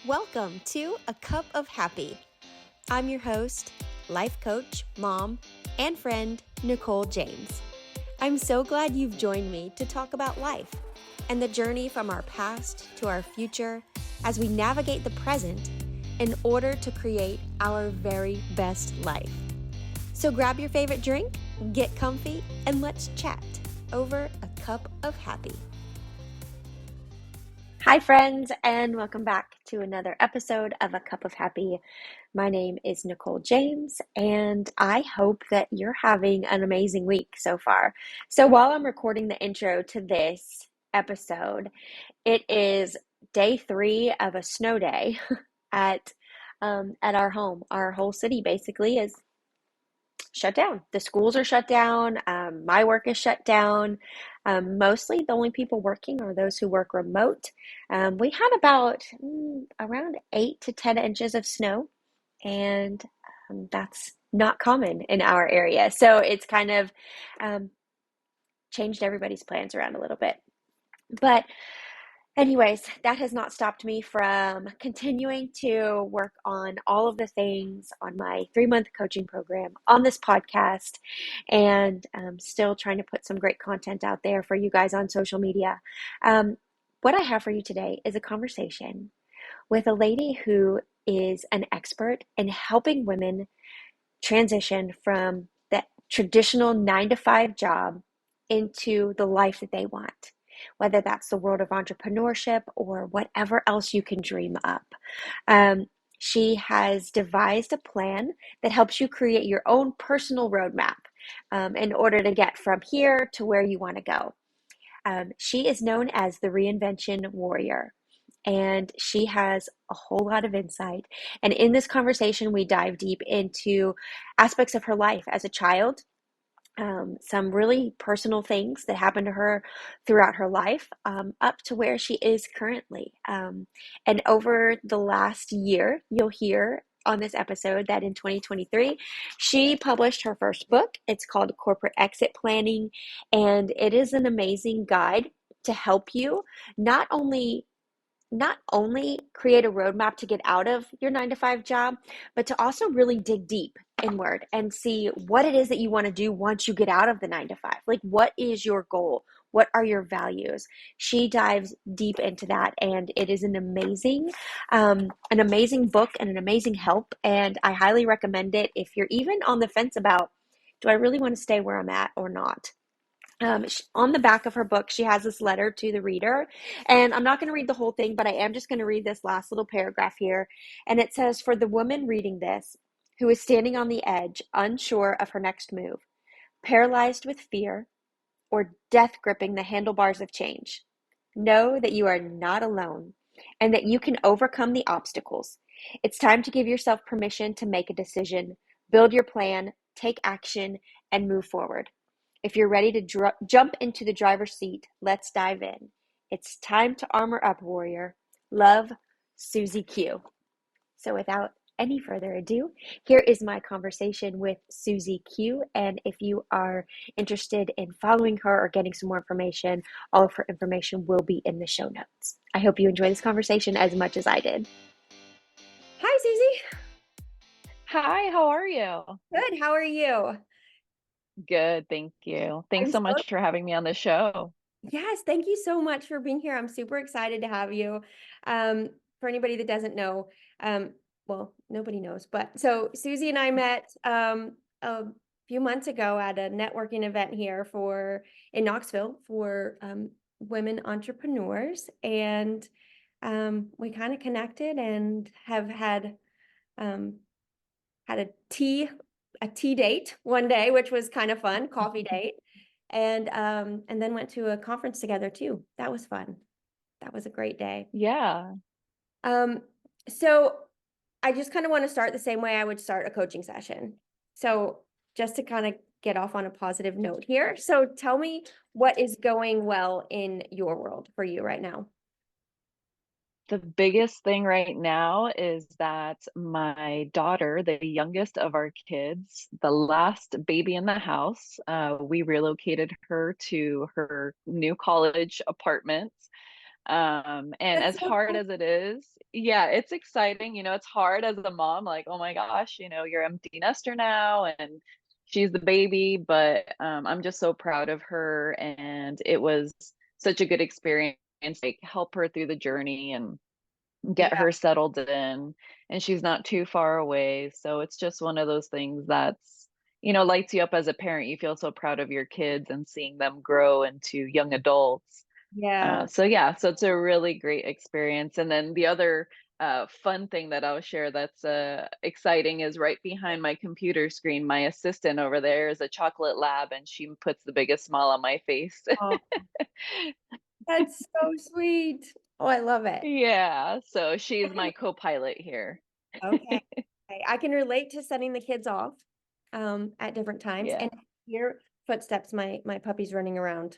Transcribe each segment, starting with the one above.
Welcome to A Cup of Happy. I'm your host, life coach, mom, and friend, Nicole James. I'm so glad you've joined me to talk about life and the journey from our past to our future as we navigate the present in order to create our very best life. So grab your favorite drink, get comfy, and let's chat over a cup of happy. Hi, friends, and welcome back to another episode of A Cup of Happy. My name is Nicole James, and I hope that you're having an amazing week so far. So, while I'm recording the intro to this episode, it is day 3 of a snow day at at our home. Our whole city basically is shut down. The schools are shut down. My work is shut down. Mostly the only people working are those who work remote. We had about around 8 to 10 inches of snow, and that's not common in our area. So it's kind of changed everybody's plans around a little bit. But anyways, that has not stopped me from continuing to work on all of the things on my 3-month coaching program, on this podcast, and still trying to put some great content out there for you guys on social media. What I have for you today is a conversation with a lady who is an expert in helping women transition from the traditional 9 to 5 job into the life that they want, whether that's the world of entrepreneurship or whatever else you can dream up. She has devised a plan that helps you create your own personal roadmap in order to get from here to where you want to go. She is known as the Reinvention Warrior, and she has a whole lot of insight. And in this conversation, we dive deep into aspects of her life as a child, some really personal things that happened to her throughout her life, up to where she is currently. And over the last year, you'll hear on this episode that in 2023, she published her first book. It's called Corporate Exit Planning, and it is an amazing guide to help you not only create a roadmap to get out of your 9 to 5 job, but to also really dig deep inward and see what it is that you want to do once you get out of the 9 to 5. Like, what is your goal? What are your values? She dives deep into that, and it is an amazing book and an amazing help. And I highly recommend it if you're even on the fence about, do I really want to stay where I'm at or not? On the back of her book, she has this letter to the reader. And I'm not going to read the whole thing, but I am just going to read this last little paragraph here. And it says, "For the woman reading this, who is standing on the edge, unsure of her next move, paralyzed with fear, or death gripping the handlebars of change, know that you are not alone and that you can overcome the obstacles. It's time to give yourself permission to make a decision, build your plan, take action, and move forward. If you're ready to jump into the driver's seat, let's dive in. It's time to armor up, warrior. Love, Susie Q." So without any further ado, here is my conversation with Susie Q. And if you are interested in following her or getting some more information, all of her information will be in the show notes. I hope you enjoy this conversation as much as I did. Hi, Susie. Hi, how are you? Good. How are you? Good, thank you. I'm Thanks so so much for having me on the show. Yes, thank you so much for being here. I'm super excited to have you. Um, for anybody that doesn't know, well, nobody knows, but so Susie and I met a few months ago at a networking event here for in Knoxville for women entrepreneurs, and we kind of connected and have um, had a tea date one day, which was kind of fun, coffee date. And then went to a conference together too. That was fun. That was a great day. Yeah. Um, so I just kind of want to start the same way I would start a coaching session. So just to kind of get off on a positive note here. So tell me what is going well in your world for you right now. The biggest thing right now is that my daughter, the youngest of our kids, the last baby in the house, we relocated her to her new college apartment. And That's as so hard cool. as it is, yeah, it's exciting. It's hard as a mom, like, oh my gosh, you're empty nester now and she's the baby, but I'm just so proud of her. And it was such a good experience, like help her through the journey and get Yeah. her settled in. And she's not too far away. So it's just one of those things that's, lights you up as a parent. You feel so proud of your kids and seeing them grow into young adults. Yeah. So yeah, so it's a really great experience. And then the other fun thing that I'll share that's exciting is right behind my computer screen, my assistant over there is a chocolate lab, and she puts the biggest smile on my face. Oh, that's so sweet. Oh, I love it. Yeah, so I she's can, my co-pilot here. okay. Okay. I can relate to sending the kids off at different times Yeah. and hear footsteps, my puppy's running around.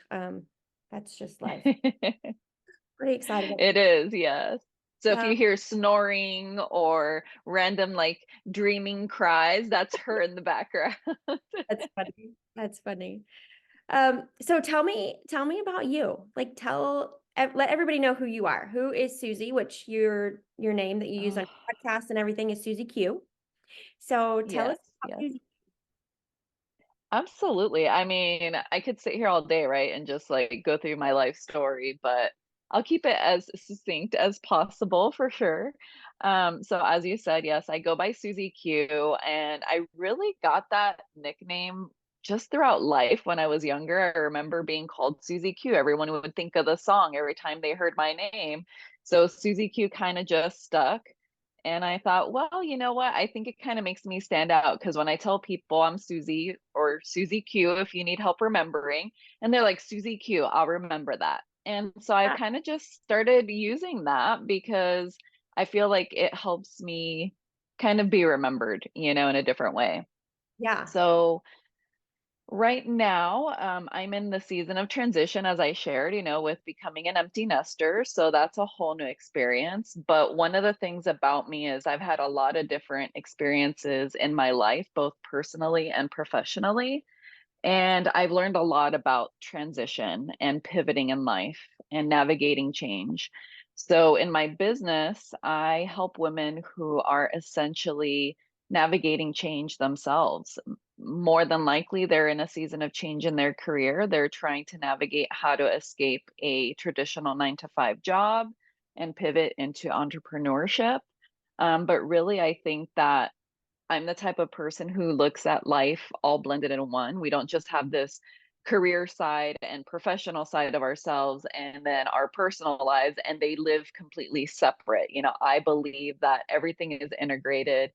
That's just life. Pretty excited. It is, yes. So if Um, you hear snoring or random like dreaming cries, that's her in the background. that's funny. That's funny. So tell me about you. Like let everybody know who you are. Who is Susie, which your name that you use on Oh, your podcast and everything is Susie Q. So tell us yes, about yes. Susie. Absolutely. I mean, I could sit here all day, right, and just like go through my life story, but I'll keep it as succinct as possible for sure. So as you said, yes, I go by Susie Q, and I really got that nickname just throughout life when I was younger. I remember being called Susie Q. Everyone would think of the song every time they heard my name. So Susie Q kind of just stuck. And I thought, well, you know what? I think it kind of makes me stand out because when I tell people I'm Susie or Susie Q, if you need help remembering, and they're like, Susie Q, I'll remember that. And so I've Yeah. kind of just started using that because I feel like it helps me kind of be remembered, in a different way. Yeah. So right now, I'm in the season of transition, as I shared, with becoming an empty nester. So that's a whole new experience. But one of the things about me is I've had a lot of different experiences in my life, both personally and professionally. And I've learned a lot about transition and pivoting in life and navigating change. So, in my business, I help women who are essentially navigating change themselves. More than likely, they're in a season of change in their career. They're trying to navigate how to escape a traditional 9 to 5 job and pivot into entrepreneurship. But really, I think that I'm the type of person who looks at life all blended in one. We don't just have this career side and professional side of ourselves and then our personal lives, and they live completely separate. I believe that everything is integrated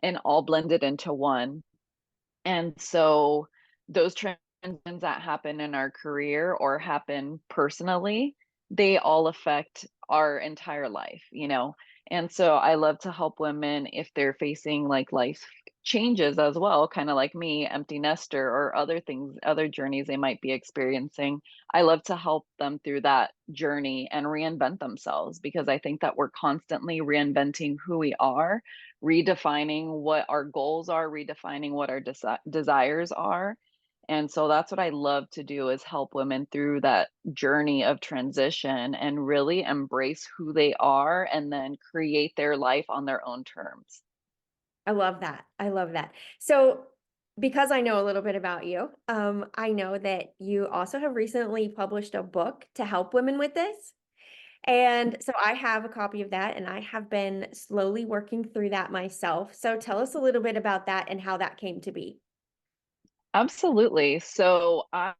and all blended into one. And so those transitions that happen in our career or happen personally, they all affect our entire life. And so I love to help women if they're facing like life changes as well, kind of like me, empty nester, or other things, other journeys they might be experiencing. I love to help them through that journey and reinvent themselves because I think that we're constantly reinventing who we are, redefining what our goals are, redefining what our desires are. And so that's what I love to do is help women through that journey of transition and really embrace who they are and then create their life on their own terms. I love that. I love that. So because I know a little bit about you, I know that you also have recently published a book to help women with this. And so I have a copy of that and I have been slowly working through that myself. So tell us a little bit about that and how that came to be. Absolutely. So I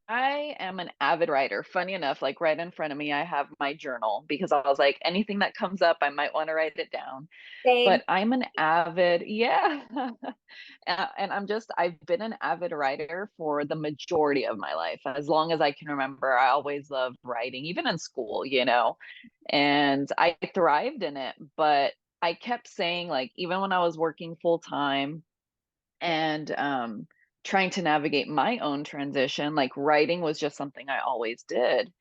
am an avid writer. Funny enough, like right in front of me, I have my journal because I was like, anything that comes up, I might want to write it down. Same. But I'm an avid, yeah. And I've been an avid writer for the majority of my life. As long as I can remember, I always loved writing, even in school. And I thrived in it. But I kept saying, like, even when I was working full time and trying to navigate my own transition, like writing was just something I always did.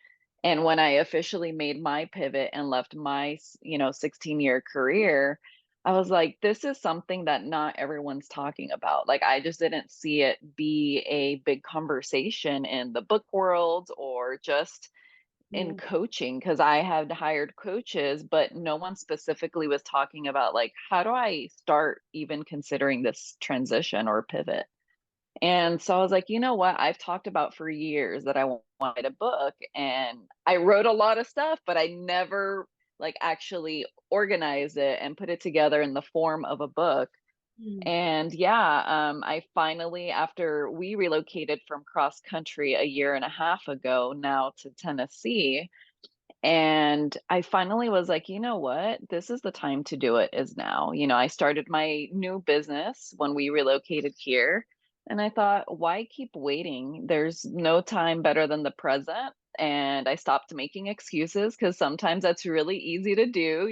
And when I officially made my pivot and left my, 16-year career, I was like, this is something that not everyone's talking about. Like, I just didn't see it be a big conversation in the book world or just in Mm. coaching because I had hired coaches, but no one specifically was talking about like, how do I start even considering this transition or pivot? And so I was like, you know what? I've talked about for years that I want to write a book, and I wrote a lot of stuff, but I never like actually organized it and put it together in the form of a book. Mm. And yeah, I finally, after we relocated from cross country a year and a half ago now to Tennessee, and I finally was like, you know what? This is the time to do it is now. I started my new business when we relocated here. And I thought, why keep waiting? There's no time better than the present. And I stopped making excuses because sometimes that's really easy to do.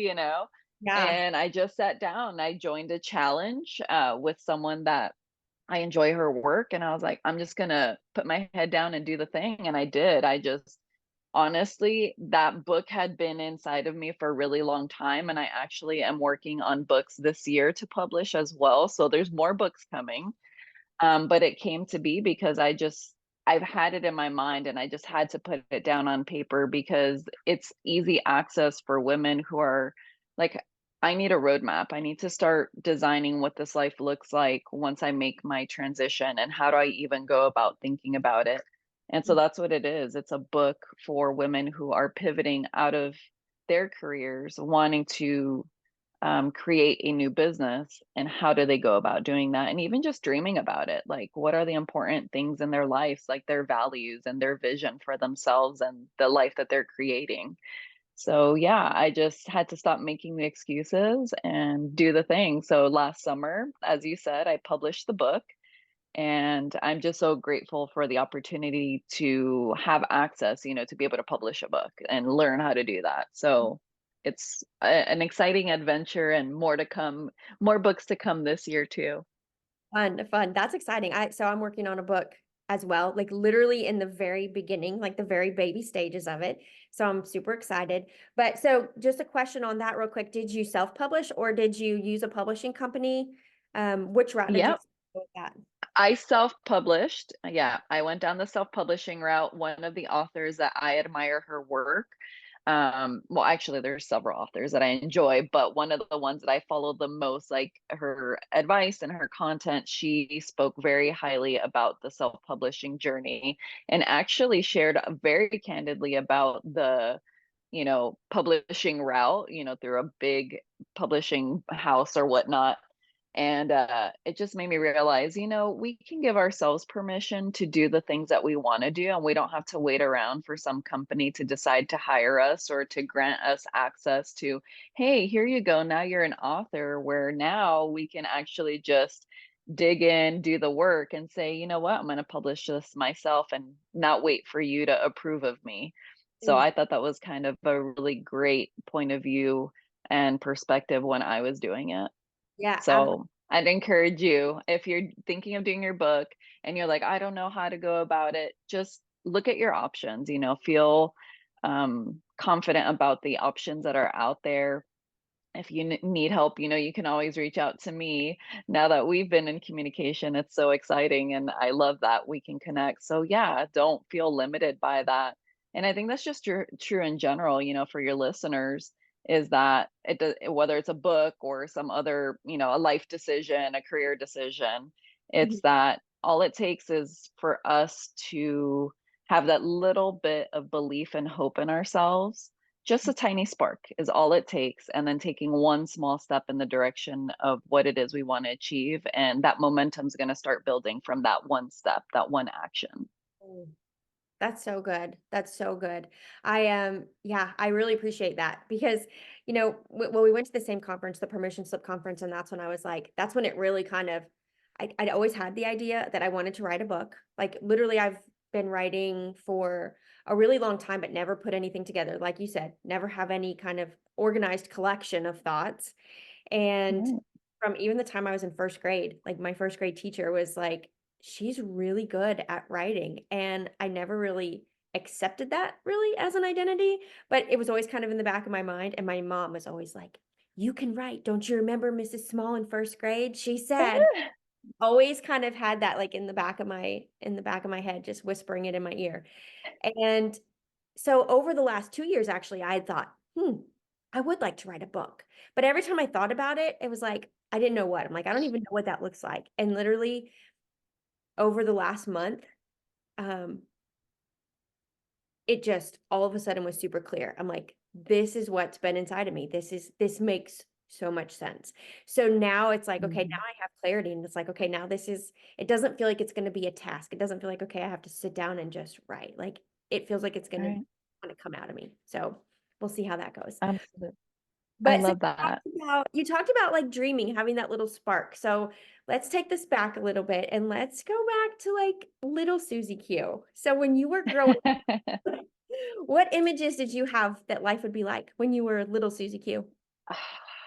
Yeah. And I just sat down. I joined a challenge with someone that I enjoy her work. And I was like, I'm just going to put my head down and do the thing. And I did. I just honestly, that book had been inside of me for a really long time, and I actually am working on books this year to publish as well. So there's more books coming. But it came to be because I've had it in my mind and I just had to put it down on paper because it's easy access for women who are like, I need a roadmap. I need to start designing what this life looks like once I make my transition, and how do I even go about thinking about it. And so that's what it is. It's a book for women who are pivoting out of their careers, wanting to create a new business, and how do they go about doing that, and even just dreaming about it, like what are the important things in their lives, like their values and their vision for themselves and the life that they're creating. So yeah, I just had to stop making the excuses and do the thing. So last summer, as you said, I published the book, and I'm just so grateful for the opportunity to have access, to be able to publish a book and learn how to do that. So it's an exciting adventure, and more to come, more books to come this year too. Fun, fun. That's exciting. So I'm working on a book as well, like literally in the very beginning, like the very baby stages of it. So I'm super excited. But so just a question on that real quick. Did you self-publish or did you use a publishing company? Which route did you Yep. go with that? I self-published. Yeah, I went down the self-publishing route. One of the authors that I admire her work, well, actually, there's several authors that I enjoy, but one of the ones that I follow the most, like her advice and her content, she spoke very highly about the self-publishing journey, and actually shared very candidly about the, publishing route, through a big publishing house or whatnot. And it just made me realize, we can give ourselves permission to do the things that we want to do, and we don't have to wait around for some company to decide to hire us or to grant us access to, hey, here you go. Now you're an author, where now we can actually just dig in, do the work, and say, you know what, I'm going to publish this myself and not wait for you to approve of me. So Mm, I thought that was kind of a really great point of view and perspective when I was doing it. yeah, So I'd encourage you, if you're thinking of doing your book and you're like, I don't know how to go about it, just look at your options, feel confident about the options that are out there. If you need help, you can always reach out to me. Now that we've been in communication, it's so exciting. And I love that we can connect. So, yeah, don't feel limited by that. And I think that's just true in general, for your listeners, is that it does, whether it's a book or some other, a life decision, a career decision, mhm. it's that all it takes is for us to have that little bit of belief and hope in ourselves. Just a tiny spark is all it takes, and then taking one small step in the direction of what it is we want to achieve, and that momentum is going to start building from that one step, that one action. Mm. That's so good. That's so good. Yeah, I really appreciate that because, when we went to the same conference, the permission slip conference, and that's when I was like, that's when it really kind of, I'd always had the idea that I wanted to write a book. Like literally, I've been writing for a really long time, but never put anything together. Like you said, never have any kind of organized collection of thoughts. And Right. from even the time I was in first grade, like my first grade teacher was like, she's really good at writing. And I never really accepted that really as an identity, but it was always kind of in the back of my mind. And my mom was always like, you can write. Don't you remember Mrs. Small in first grade? She said, always kind of had that like in the back of my head, just whispering it in my ear. And So over the last 2 years, actually, I had thought, I would like to write a book. But every time I thought about it, it was like, I didn't know what. I'm like, I don't even know what that looks like. And literally over the last month, um, it just all of a sudden was super clear. I'm like, this is what's been inside of me. This makes so much sense. So now it's like, okay, now Mhm. I have clarity and it's like, okay, now it doesn't feel like it's going to be a task. It doesn't feel like, okay, I have to sit down and just write. Like it feels like it's Right. going to come out of me. So we'll see how that goes. Absolutely. I But so love that. you talked about like dreaming, having that little spark. So let's take this back a little bit and let's go back to like little Susie Q. So when you were growing, what images did you have that life would be like when you were little Susie Q?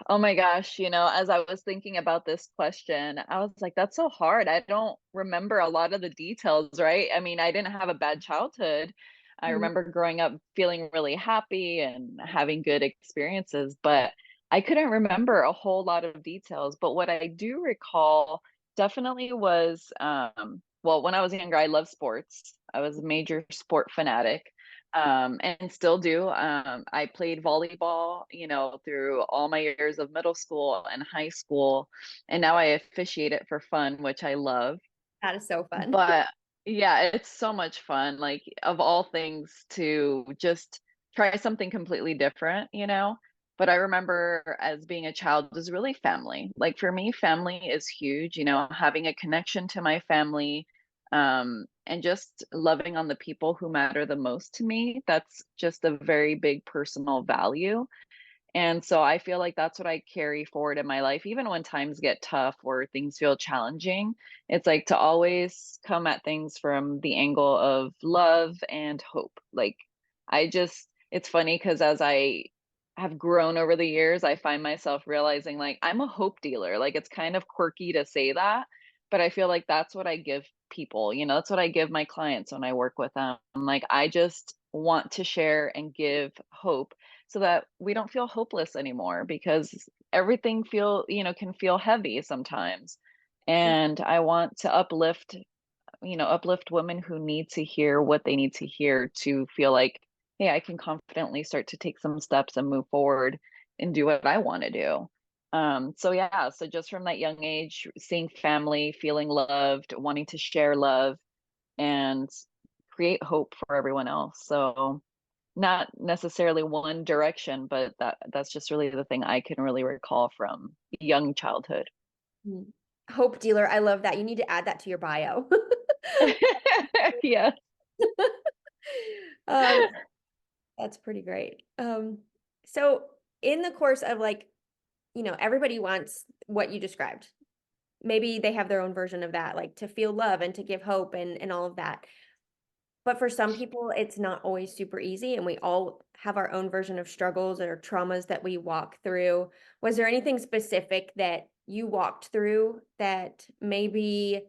Oh my gosh, as I was thinking about this question, I was like, that's so hard. I don't remember a lot of the details, right? I mean, I didn't have a bad childhood. I Mhm. remember growing up feeling really happy and having good experiences, but I couldn't remember a whole lot of details. But what I do recall definitely was, well, when I was younger, I loved sports. I was a major sport fanatic, and still do. I played volleyball, through all my years of middle school and high school, and now I officiate it for fun, which I love. That is so fun. But yeah, it's so much fun, like, of all things to just try something completely different, you know? But I remember as being a child was really family. Like, for me, family is huge, having a connection to my family, and just loving on the people who matter the most to me. That's just a very big personal value. And so I feel like that's what I carry forward in my life, even when times get tough or things feel challenging. It's like to always come at things from the angle of love and hope. Like, it's funny because as I have grown over the years, I find myself realizing like I'm a hope dealer. Like, it's kind of quirky to say that, but I feel like that's what I give people, that's what I give my clients when I work with them. Like, I just want to share and give hope so that we don't feel hopeless anymore because everything can feel heavy sometimes. And I want to uplift women who need to hear what they need to hear to feel like, hey, I can confidently start to take some steps and move forward and do what I want to do. So yeah, so just from that young age, seeing family, feeling loved, wanting to share love and create hope for everyone else. So not necessarily one direction, but that's just really the thing I can really recall from young childhood. Mhm. Hope dealer. I love that. You need to add that to your bio. Yeah. Um, that's pretty great. So in the course of like, everybody wants what you described. Maybe they have their own version of that, like to feel love and to give hope and all of that. But for some people, it's not always super easy, and we all have our own version of struggles or traumas that we walk through. Was there anything specific that you walked through that maybe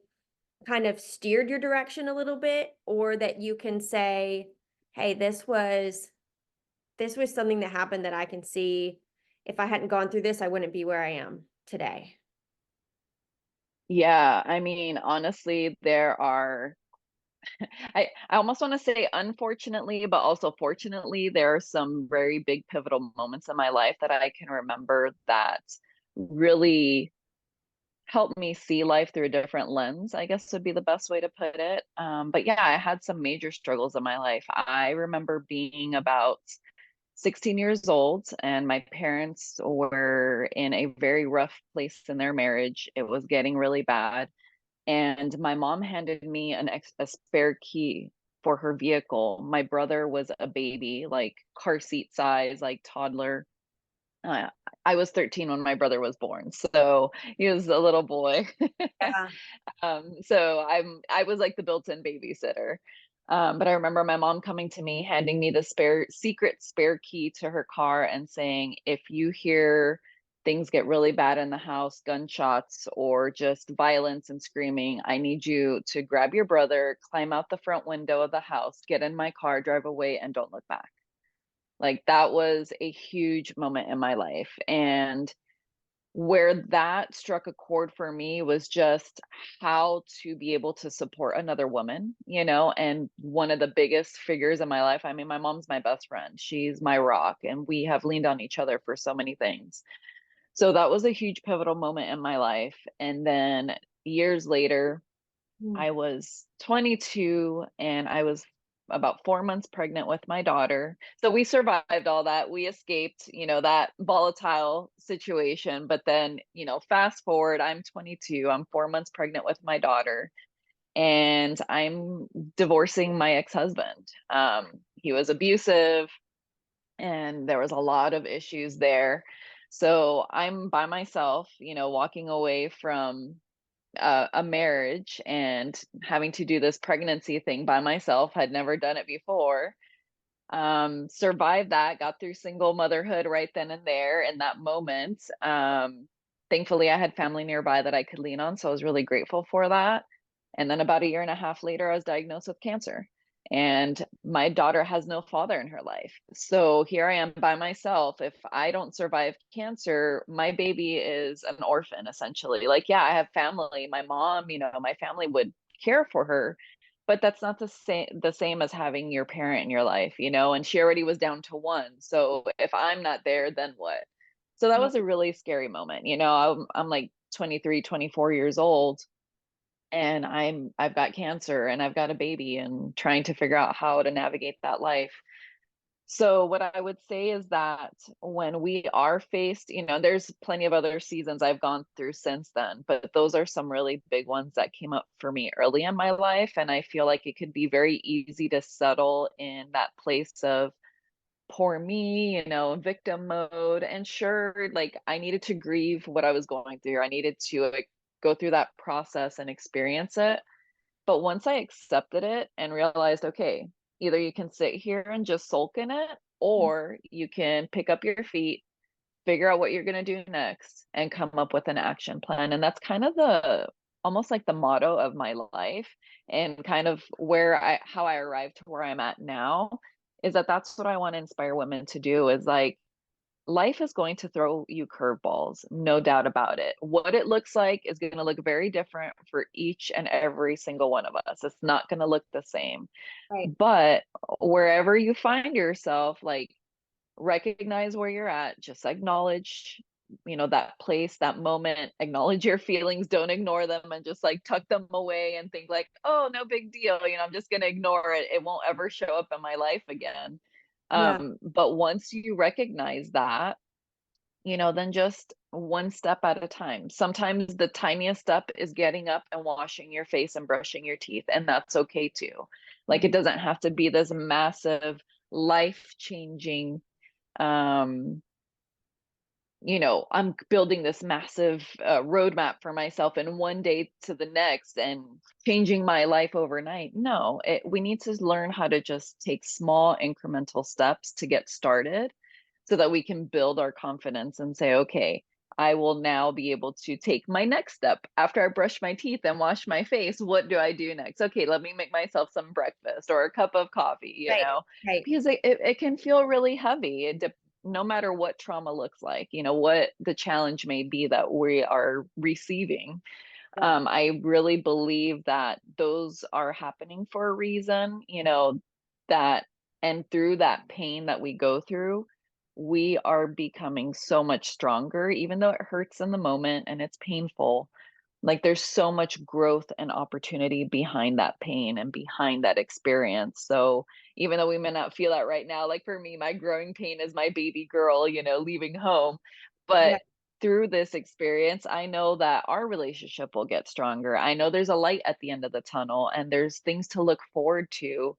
kind of steered your direction a little bit, or that you can say, hey, this was something that happened that I can see if I hadn't gone through this, I wouldn't be where I am today. Yeah, I mean, honestly, there are I almost want to say unfortunately, but also fortunately, there are some very big pivotal moments in my life that I can remember that really helped me see life through a different lens, I guess would be the best way to put it. But yeah, I had some major struggles in my life. I remember being about 16 years old, and my parents were in a very rough place in their marriage. It was getting really bad. And my mom handed me a spare key for her vehicle. My brother was a baby, like car seat size, like toddler. Uh, I was 13 when my brother was born, so he was a little boy. Yeah. So I was like the built-in babysitter. But I remember my mom coming to me, handing me the secret spare key to her car and saying, if you hear things get really bad in the house, gunshots or just violence and screaming, I need you to grab your brother, climb out the front window of the house, get in my car, drive away, and don't look back. Like, that was a huge moment in my life. And where that struck a chord for me was just how to be able to support another woman, and one of the biggest figures in my life. I mean, my mom's my best friend. She's my rock, and we have leaned on each other for so many things. So that was a huge pivotal moment in my life. And then years later, Mm. I was 22 and I was about 4 months pregnant with my daughter. So we survived all that. We escaped, that volatile situation. But then, fast forward, I'm 22, I'm 4 months pregnant with my daughter, and I'm divorcing my ex-husband. He was abusive and there was a lot of issues there. So I'm by myself, walking away from a marriage and having to do this pregnancy thing by myself. Had never done it before. Survived that, got through single motherhood right then and there in that moment. Thankfully, I had family nearby that I could lean on, so I was really grateful for that. And then about a year and a half later, I was diagnosed with cancer. And my daughter has no father in her life. So here I am by myself. If I don't survive cancer, my baby is an orphan, essentially. Like, yeah, I have family. My mom, my family would care for her, but that's not the same as having your parent in your life, and she already was down to one. So if I'm not there, then what? So that Yeah. was a really scary moment. I'm like 23, 24 years old, and I've got cancer and I've got a baby and trying to figure out how to navigate that life. So what I would say is that when we are faced, there's plenty of other seasons I've gone through since then, but those are some really big ones that came up for me early in my life. And I feel like it could be very easy to settle in that place of poor me, victim mode. And sure, like I needed to grieve what I was going through. I needed to like go through that process and experience it. But once I accepted it and realized, okay, either you can sit here and just sulk in it, or you can pick up your feet, figure out what you're going to do next, and come up with an action plan. And that's kind of the almost like the motto of my life, and kind of how I arrived to where I'm at now, is that that's what I want to inspire women to do, is like, life is going to throw you curveballs, no doubt about it. What it looks like is going to look very different for each and every single one of us. It's not going to look the same. Right. But wherever you find yourself, like, recognize where you're at, just acknowledge, that place, that moment, acknowledge your feelings, don't ignore them and just like tuck them away and think like, oh, no big deal. I'm just going to ignore it. It won't ever show up in my life again. Yeah. But once you recognize that, then just one step at a time. Sometimes the tiniest step is getting up and washing your face and brushing your teeth, and that's okay too. Like, it doesn't have to be this massive, life-changing, um, I'm building this massive roadmap for myself in one day to the next and changing my life overnight. No, we need to learn how to just take small incremental steps to get started, so that we can build our confidence and say, okay, I will now be able to take my next step. After I brush my teeth and wash my face, what do I do next? Okay, let me make myself some breakfast or a cup of coffee, Right. Right. because it can feel really heavy. No matter what trauma looks like, what the challenge may be that we are receiving. Yeah. I really believe that those are happening for a reason, that, and through that pain that we go through, we are becoming so much stronger, even though it hurts in the moment and it's painful. Like, there's so much growth and opportunity behind that pain and behind that experience. So even though we may not feel that right now, like for me, my growing pain is my baby girl, leaving home. Yeah. But through this experience, I know that our relationship will get stronger. I know there's a light at the end of the tunnel and there's things to look forward to.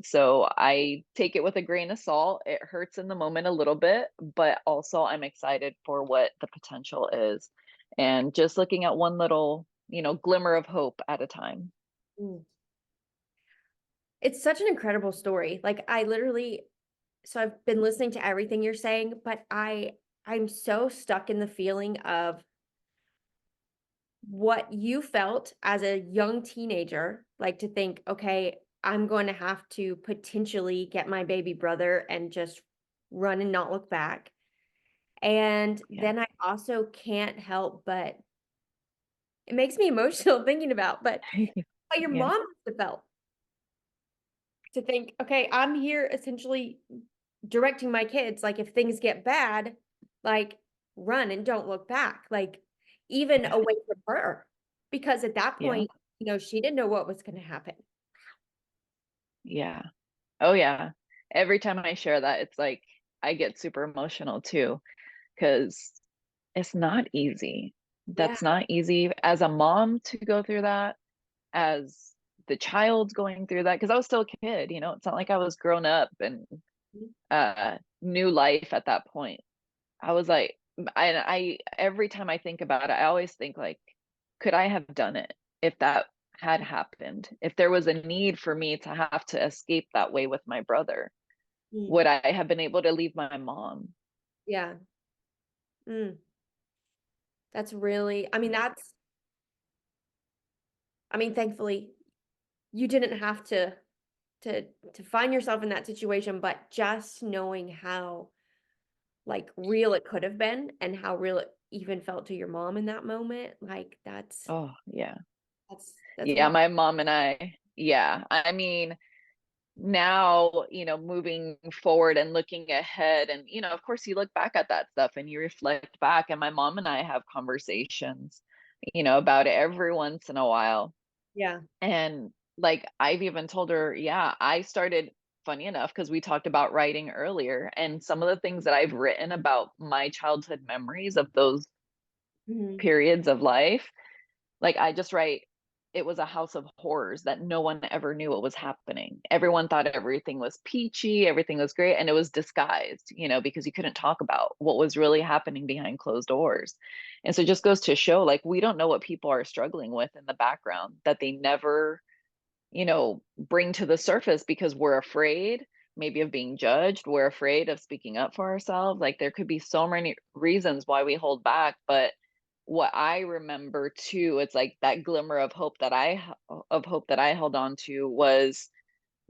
So I take it with a grain of salt. It hurts in the moment a little bit, but also I'm excited for what the potential is, and just looking at one little, glimmer of hope at a time. Mm. It's such an incredible story. Like I literally, so I've been listening to everything you're saying, but I'm so stuck in the feeling of what you felt as a young teenager, like to think, okay, I'm going to have to potentially get my baby brother and just run and not look back. And Yeah. then I also can't help but it makes me emotional thinking about, but how your Yeah. mom must have felt to think, okay, I'm here essentially directing my kids. Like if things get bad, like run and don't look back. Like even away from her. Because at that Yeah. point, she didn't know what was going to happen. Yeah. Oh yeah. Every time I share that, it's like I get super emotional too, because it's not easy. Yeah. That's not easy as a mom to go through that, as the child going through that, because I was still a kid, it's not like I was grown up and knew life at that point. I was like, I every time I think about it, I always think like, could I have done it if that had happened? If there was a need for me to have to escape that way with my brother, Mm. would I have been able to leave my mom? Yeah. Mm. That's really, I mean, thankfully you didn't have to to find yourself in that situation, but just knowing how like real it could have been and how real it even felt to your mom in that moment, like Oh, yeah. that's Yeah, wild. my mom and I, yeah. I mean, now, moving forward and looking ahead, and, of course, you look back at that stuff and you reflect back. And my mom and I have conversations, about it every once in a while. Yeah. And like, I've even told her, yeah, I started, funny enough, because we talked about writing earlier, and some of the things that I've written about my childhood memories of those Mhm. periods of life, like I just write, it was a house of horrors that no one ever knew what was happening. Everyone thought everything was peachy, everything was great, and it was disguised, because you couldn't talk about what was really happening behind closed doors. And so it just goes to show, like, we don't know what people are struggling with in the background that they never, bring to the surface because we're afraid maybe of being judged. We're afraid of speaking up for ourselves. Like there could be so many reasons why we hold back. But what I remember too, it's like that glimmer of hope that I held on to was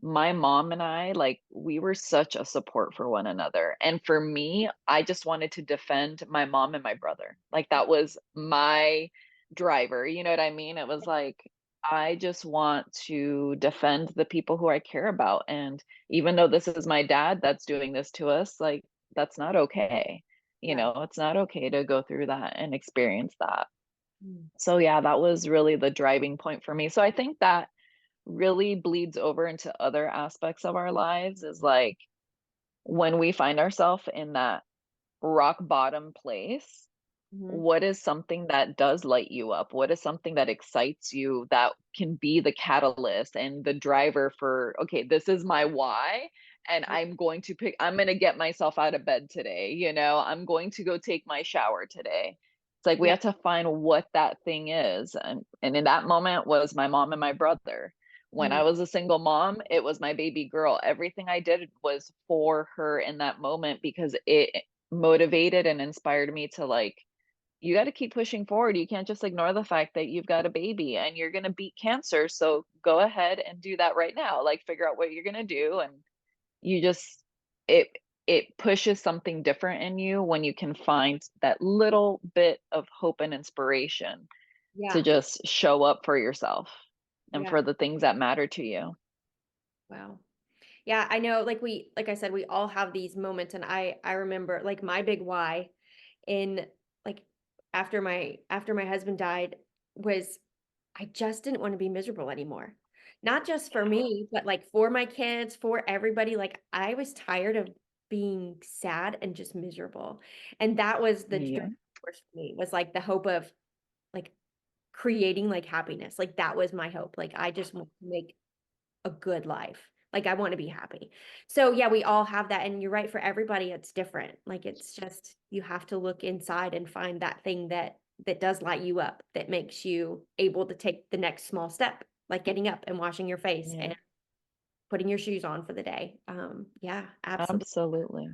my mom and I, like, we were such a support for one another. And for me, I just wanted to defend my mom and my brother. Like, that was my driver. You know what I mean? It was like, I just want to defend the people who I care about. And even though this is my dad that's doing this to us, like, that's not okay. Yeah. It's not okay to go through that and experience that. Mm. So, yeah, that was really the driving point for me. So I think that really bleeds over into other aspects of our lives, is like when we find ourselves in that rock bottom place, Mhm. what is something that does light you up? What is something that excites you that can be the catalyst and the driver for, okay, this is my why, and Yeah. I'm going to get myself out of bed today, I'm going to go take my shower today. It's like we Yeah. have to find what that thing is. And in that moment was my mom and my brother. When Mhm. I was a single mom, it was my baby girl. Everything I did was for her in that moment because it motivated and inspired me to, like, you got to keep pushing forward. You can't just ignore the fact that you've got a baby and you're going to beat cancer. So go ahead and do that right now. Like, figure out what you're going to do. And you just, it, it pushes something different in you when you can find that little bit of hope and inspiration to Yeah. just show up for yourself and Yeah. for the things that matter to you. Wow. Yeah, I know, like I said, we all have these moments, and I remember like my big why in like after my husband died was I just didn't want to be miserable anymore. Not just for me, but like for my kids, for everybody. Like I was tired of being sad and just miserable. And that was the Yeah, driving force for me, was like the hope of like creating like happiness. Like that was my hope. Like I just want to make a good life. Like I want to be happy. So yeah, we all have that. And you're right, for everybody, it's different. Like it's just you have to look inside and find that thing that does light you up, that makes you able to take the next small step, like getting up and washing your face yeah, and putting your shoes on for the day. Yeah, absolutely. absolutely.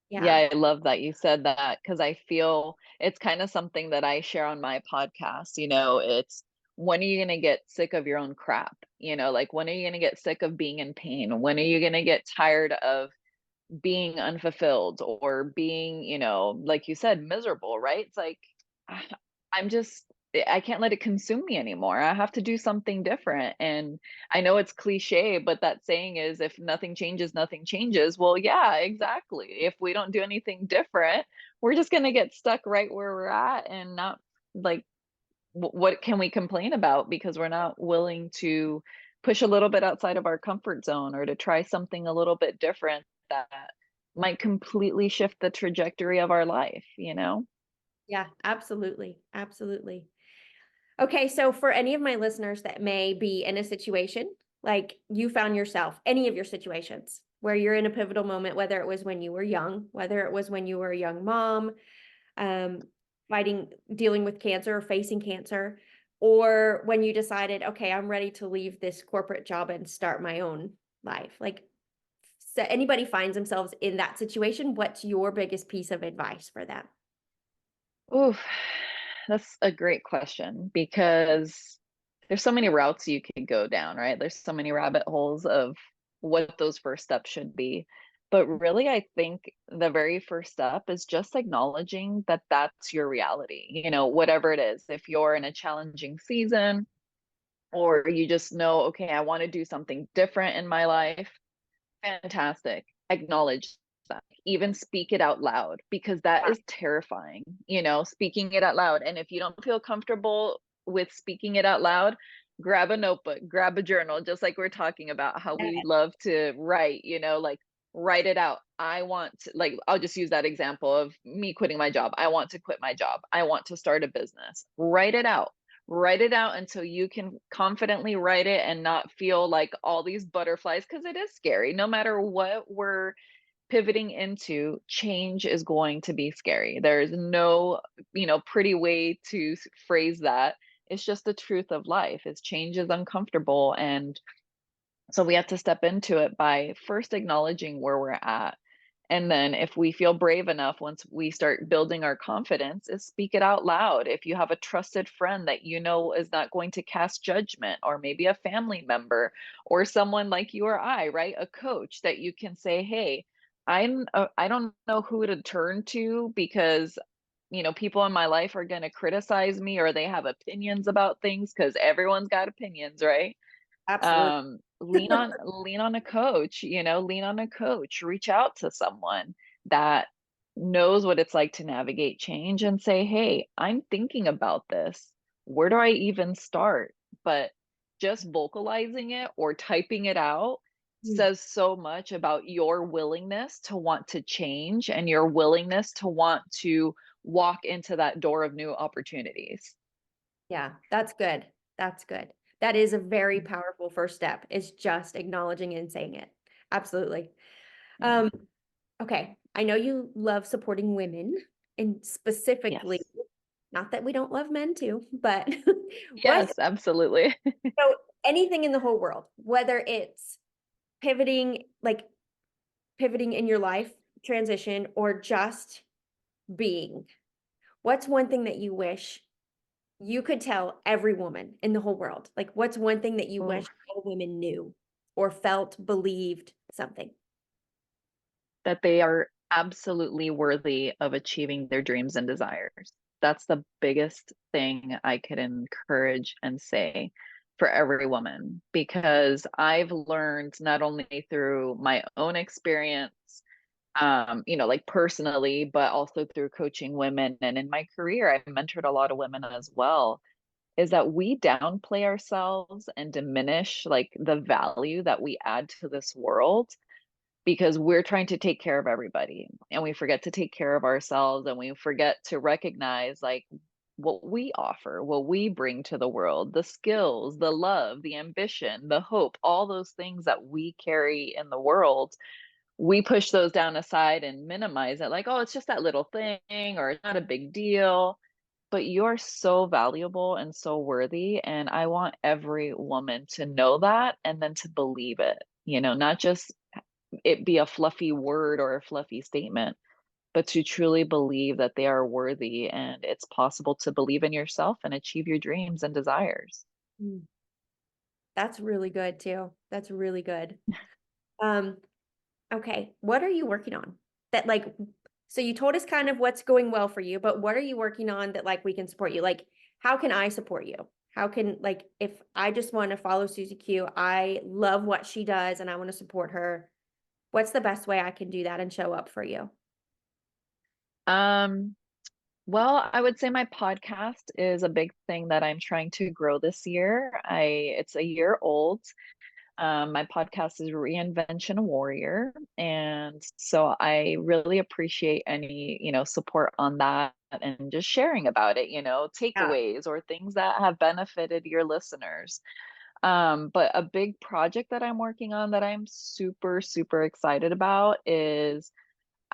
Yeah, Yeah. I love that you said that because I feel it's kind of something that I share on my podcast. It's, when are you going to get sick of your own crap? Like, when are you going to get sick of being in pain? When are you going to get tired of being unfulfilled or being, like you said, miserable, right? It's like, I- I'm just, I can't let it consume me anymore. I have to do something different. And I know it's cliche, but that saying is if nothing changes, nothing changes. Well, yeah, exactly. If we don't do anything different, we're just going to get stuck right where we're at and not like, what can we complain about because we're not willing to push a little bit outside of our comfort zone or to try something a little bit different that might completely shift the trajectory of our life, you know? Yeah, absolutely. Absolutely. Okay, so for any of my listeners that may be in a situation like you found yourself, any of your situations where you're in a pivotal moment, whether it was when you were young, whether it was when you were a young mom, um, dealing with cancer or facing cancer, or when you decided, okay, I'm ready to leave this corporate job and start my own life. Like, so anybody finds themselves in that situation, what's your biggest piece of advice for them? Ooh, that's a great question because there's so many routes you could go down, right? There's so many rabbit holes of what those first steps should be. But really, I think the very first step is just acknowledging that that's your reality, whatever it is. If you're in a challenging season or you just know, okay, I want to do something different in my life, fantastic. Acknowledge that. Even speak it out loud because that is terrifying, speaking it out loud. And if you don't feel comfortable with speaking it out loud, grab a notebook, grab a journal, just like we're talking about how we love to write, like write it out. I want to, like, I'll just use that example of me quitting my job. I want to quit my job. I want to start a business. Write it out. Write it out until you can confidently write it and not feel like all these butterflies, because it is scary. No matter what we're pivoting into, change is going to be scary. There's no, pretty way to phrase that. It's just the truth of life. Is change is uncomfortable, and so we have to step into it by first acknowledging where we're at. And then if we feel brave enough, once we start building our confidence, is speak it out loud. If you have a trusted friend that you know is not going to cast judgment, or maybe a family member or someone like you or I, right? A coach that you can say, "Hey, I don't know who to turn to because people in my life are going to criticize me or they have opinions about things because everyone's got opinions, right? Absolutely. Lean on a coach, lean on a coach, reach out to someone that knows what it's like to navigate change and say, hey, I'm thinking about this, where do I even start? But just vocalizing it or typing it out Mm. says so much about your willingness to want to change and your willingness to want to walk into that door of new opportunities. Yeah, that's good. That's good. That is a very powerful first step, is just acknowledging and saying it. Absolutely. Yeah. Um, okay. I know you love supporting women, and specifically, Yes. not that we don't love men too, but what, Yes, absolutely. so anything in the whole world, whether it's pivoting, like pivoting in your life transition, or just being, what's one thing that you wish you could tell every woman in the whole world? Like, what's one thing that you Oh, wish all women knew or felt, believed something? that they are absolutely worthy of achieving their dreams and desires. That's the biggest thing I could encourage and say for every woman, because I've learned not only through my own experience, like personally, but also through coaching women. And in my career, I've mentored a lot of women as well, is that we downplay ourselves and diminish like the value that we add to this world because we're trying to take care of everybody and we forget to take care of ourselves, and we forget to recognize like what we offer, what we bring to the world, the skills, the love, the ambition, the hope, all those things that we carry in the world. We push those down aside and minimize it like, oh, it's just that little thing or it's not a big deal. But you're so valuable and so worthy, and I want every woman to know that and then to believe it, not just it be a fluffy word or a fluffy statement, but to truly believe that they are worthy and it's possible to believe in yourself and achieve your dreams and desires. Mm, that's really good too. That's really good. Um, Okay, what are you working on? That like, so you told us kind of what's going well for you, but what are you working on that like we can support you? Like, how can I support you? How can like if I just want to follow Susie Q, I love what she does and I want to support her. What's the best way I can do that and show up for you? Um, well, I would say my podcast is a big thing that I'm trying to grow this year. It's a year old. My podcast is Reinvention Warrior, and so I really appreciate any, support on that and just sharing about it, Yeah. takeaways or things that have benefited your listeners. But a big project that I'm working on that I'm super, super excited about is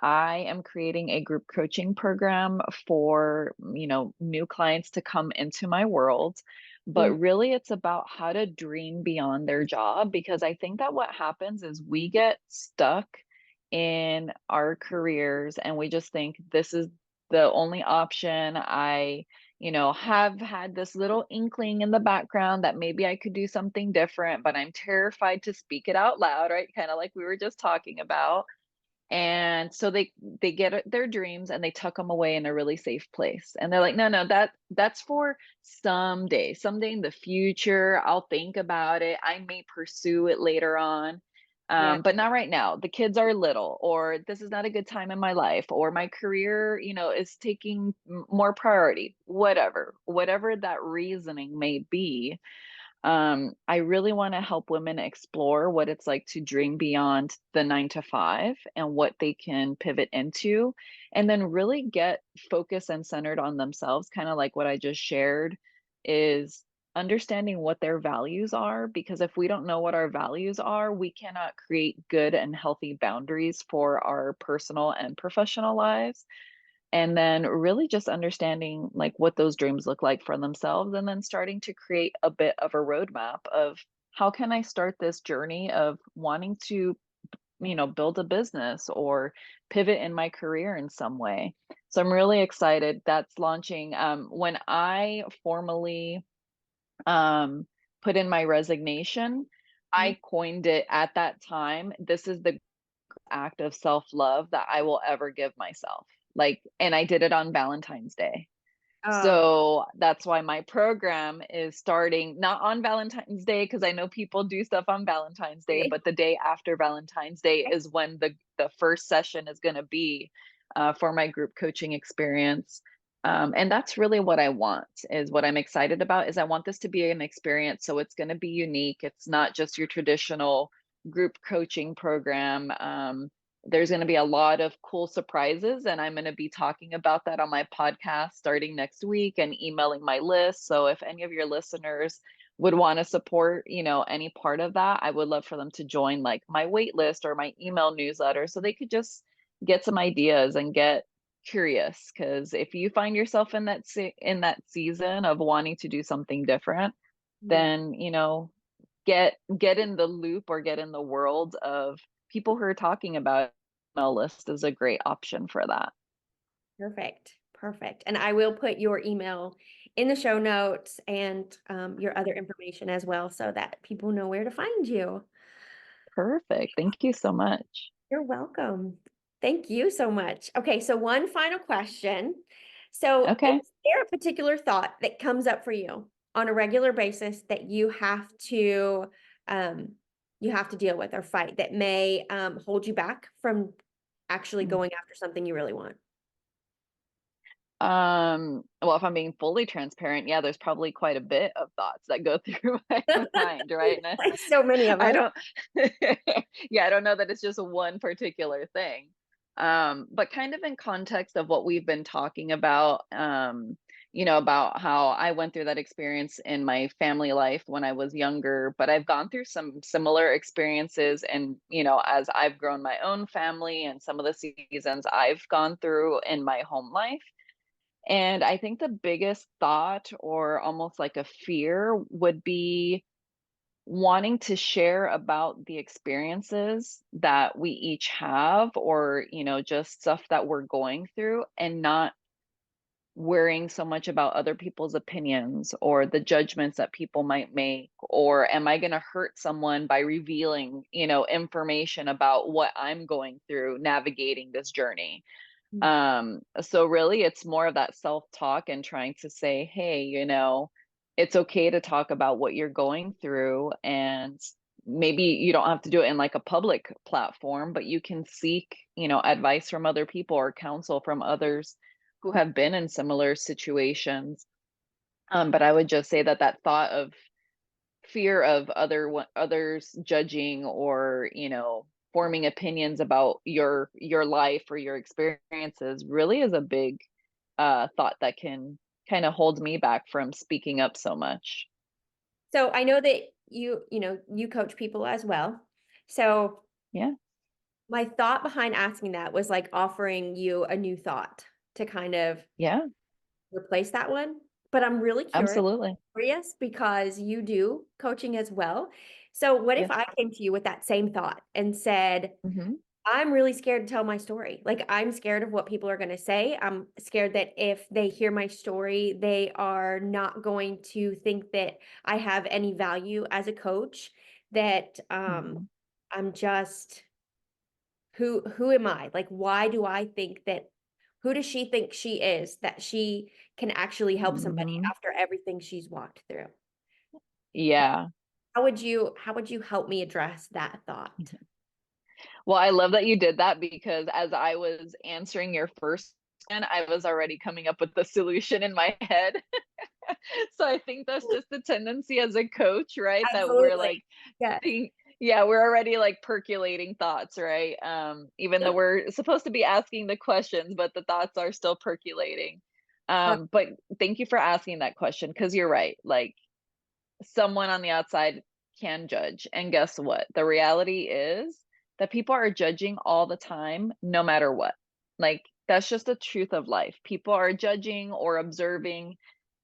I am creating a group coaching program for, new clients to come into my world. Mm, But really, it's about how to dream beyond their job because I think that what happens is we get stuck in our careers and we just think this is the only option. Have had this little inkling in the background that maybe I could do something different, but I'm terrified to speak it out loud, right? Kind of like we were just talking about. And so they get their dreams and they tuck them away in a really safe place. And they're like, no, no, that's for someday in the future. I'll think about it. I may pursue it later on. yeah. But not right now. The kids are little, or this is not a good time in my life, or my career, is taking more priority, whatever that reasoning may be. I really want to help women explore what it's like to dream beyond the 9 to 5 and what they can pivot into, and then really get focused and centered on themselves, kind of like what I just shared, is understanding what their values are. Because if we don't know what our values are, we cannot create good and healthy boundaries for our personal and professional lives, and then really just understanding like what those dreams look like for themselves and then starting to create a bit of a roadmap of how can I start this journey of wanting to build a business or pivot in my career in some way. So I'm really excited that's launching. When I formally put in my resignation, Mhm. I coined it at that time, this is the act of self-love that I will ever give myself. Like, and I did it on Valentine's Day. Oh, So that's why my program is starting not on Valentine's Day, because I know people do stuff on Valentine's Day, okay. but the day after Valentine's Day is when the first session is going to be for my group coaching experience. And that's really what I want, is what I'm excited about, is I want this to be an experience. So it's going to be unique. It's not just your traditional group coaching program. There's going to be a lot of cool surprises, and I'm going to be talking about that on my podcast starting next week and emailing my list. So if any of your listeners would want to support, any part of that, I would love for them to join like my wait list or my email newsletter so they could just get some ideas and get curious. Because if you find yourself in that season of wanting to do something different, Mm, then get in the loop or get in the world of people who are talking about. Email list is a great option for that. perfect. Perfect. And I will put your email in the show notes and your other information as well so that people know where to find you. Perfect. Thank you so much. You're welcome. Thank you so much. Okay, so one final question. So, Okay. is there a particular thought that comes up for you on a regular basis that um, you have to deal with or fight that may hold you back from actually going after something you really want? Well, if I'm being fully transparent, yeah, there's probably quite a bit of thoughts that go through my mind, right? And Like so many of I us. don't, yeah, I don't know that it's just one particular thing. But kind of in context of what we've been talking about, about how I went through that experience in my family life when I was younger, but I've gone through some similar experiences and, as I've grown my own family and some of the seasons I've gone through in my home life. And I think the biggest thought or almost like a fear would be wanting to share about the experiences that we each have or, just stuff that we're going through and not worrying so much about other people's opinions or the judgments that people might make? Or am I going to hurt someone by revealing, information about what I'm going through navigating this journey? Mm. So really it's more of that self-talk and trying to say, hey, it's okay to talk about what you're going through, and maybe you don't have to do it in like a public platform, but you can seek, advice from other people or counsel from others who have been in similar situations. But I would just say that that thought of fear of others judging or forming opinions about your life or your experiences really is a big thought that can kind of hold me back from speaking up so much. So I know that you coach people as well. So Yeah. my thought behind asking that was like offering you a new thought to kind of Yeah, replace that one. But I'm really absolutely. curious because you do coaching as well. So what if Yes. I came to you with that same thought and said, Hmm. I'm really scared to tell my story. Like, I'm scared of what people are going to say. I'm scared that if they hear my story, they are not going to think that I have any value as a coach, that Hmm. I'm just who am I? Like, why do I think that who does she think she is that she can actually help somebody Hmm. after everything she's walked through? Yeah. How would you help me address that thought? Well, I love that you did that, because as I was answering your first one, I was already coming up with the solution in my head. So I think that's just the tendency as a coach, right? That we're Absolutely. like Yes. yeah, we're already like percolating thoughts, right? Even though we're supposed to be asking the questions, but the thoughts are still percolating. But thank you for asking that question, because you're right. Like, someone on the outside can judge. And guess what? The reality is that people are judging all the time, no matter what. Like, that's just the truth of life. People are judging or observing,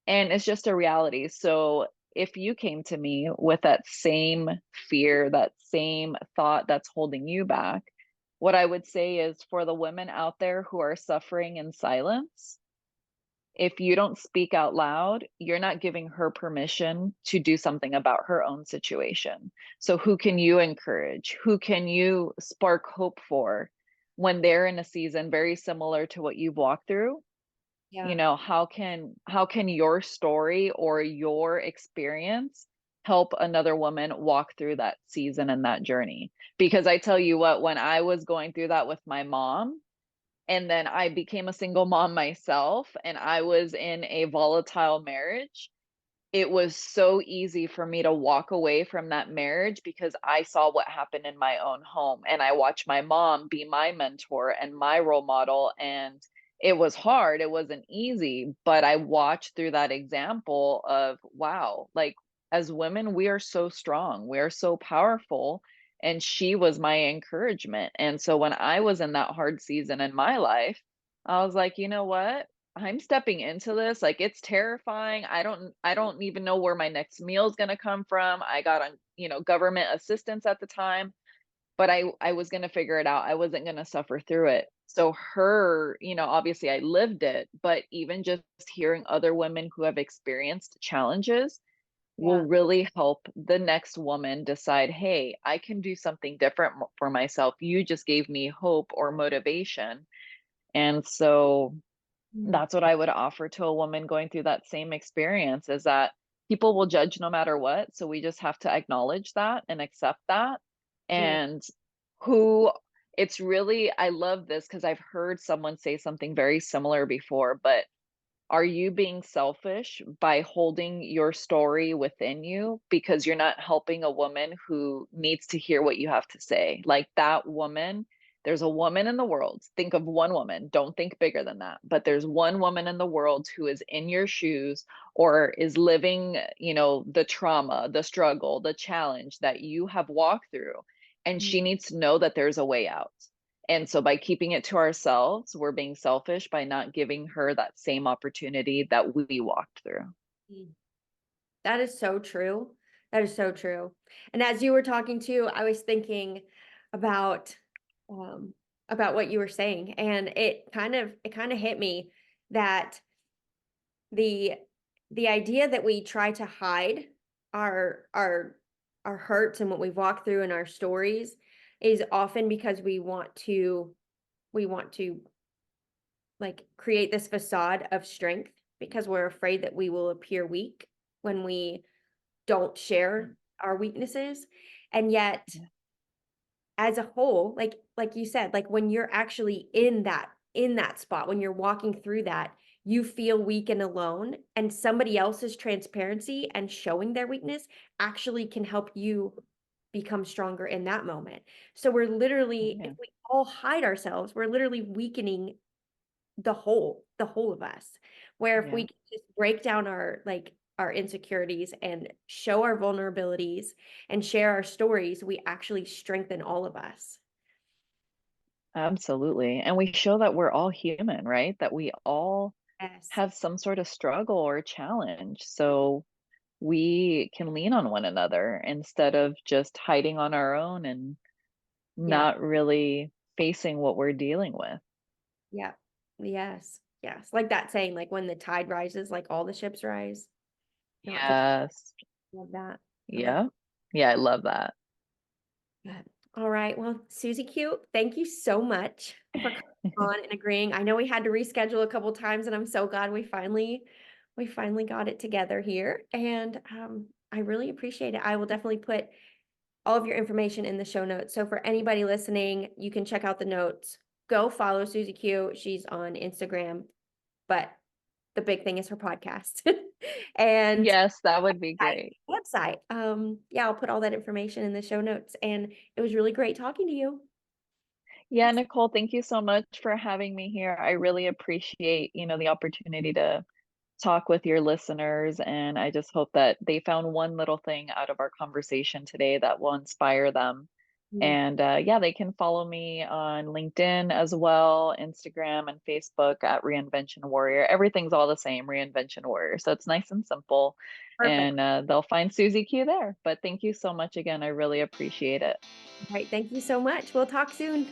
and it's just a reality. So if you came to me with that same fear, that same thought that's holding you back, what I would say is, for the women out there who are suffering in silence, if you don't speak out loud, you're not giving her permission to do something about her own situation. So who can you encourage? Who can you spark hope for when they're in a season very similar to what you've walked through? Yeah. How can your story or your experience help another woman walk through that season and that journey? Because I tell you what, when I was going through that with my mom, and then I became a single mom myself, and I was in a volatile marriage, it was so easy for me to walk away from that marriage because I saw what happened in my own home, and I watched my mom be my mentor and my role model. And it was hard, it wasn't easy, but I watched through that example of, wow, like, as women, we are so strong, we are so powerful. And she was my encouragement. And so when I was in that hard season in my life, I was like, you know what? I'm stepping into this. Like, it's terrifying. I don't even know where my next meal is going to come from. I got on, government assistance at the time, but I was going to figure it out. I wasn't going to suffer through it. So her, obviously I lived it, but even just hearing other women who have experienced challenges Yeah. will really help the next woman decide, hey, I can do something different for myself. You just gave me hope or motivation. And so Mm. that's what I would offer to a woman going through that same experience, is that people will judge no matter what. So we just have to acknowledge that and accept that. Yeah. And who it's really, I love this because I've heard someone say something very similar before, but are you being selfish by holding your story within you because you're not helping a woman who needs to hear what you have to say? Like, that woman, there's a woman in the world. Think of one woman. Don't think bigger than that. But there's one woman in the world who is in your shoes or is living, the trauma, the struggle, the challenge that you have walked through. And Mm. she needs to know that there's a way out. And so by keeping it to ourselves, we're being selfish by not giving her that same opportunity that we walked through. Mm. That is so true. That is so true. And as you were talking too, I was thinking about um about what you were saying, and it kind of hit me that the idea that we try to hide our hurts and what we've walked through in our stories is often because we want to like create this facade of strength because we're afraid that we will appear weak when we don't share our weaknesses. And yet, Yeah. as a whole, like you said, like when you're actually in that spot, when you're walking through that, you feel weak and alone, and somebody else's transparency and showing their weakness actually can help you become stronger in that moment. So we're literally, if Yeah. we all hide ourselves, we're literally weakening the whole of us. Where if we Yeah. can just break down our like our insecurities and show our vulnerabilities and share our stories, we actually strengthen all of us. Absolutely. And we show that we're all human, right? That we all Yes. have some sort of struggle or challenge. So we can lean on one another instead of just hiding on our own and Yeah. not really facing what we're dealing with. Yeah. Yes. Yes. Like that saying, like when the tide rises, like all the ships rise. Not just Yes. love that. I like Yeah. Yeah, I love that. that. All right. Well, Susie Q, thank you so much for coming on and agreeing. I know we had to reschedule a couple times, and I'm so glad we finally got it together here. And I really appreciate it. I will definitely put all of your information in the show notes. So for anybody listening, you can check out the notes. Go follow Susie Q. She's on Instagram, but the big thing is her podcast and Yes, that would be great. website. Yeah, I'll put all that information in the show notes. And it was really great talking to you. Yeah, Nicole, thank you so much for having me here. I really appreciate, the opportunity to talk with your listeners, and I just hope that they found one little thing out of our conversation today that will inspire them. Mm, And yeah, they can follow me on LinkedIn as well, Instagram and Facebook at Reinvention Warrior. Everything's all the same, Reinvention Warrior. So it's nice and simple, perfect. and they'll find Susie Q there. But thank you so much again. I really appreciate it. All right. Thank you so much. We'll talk soon.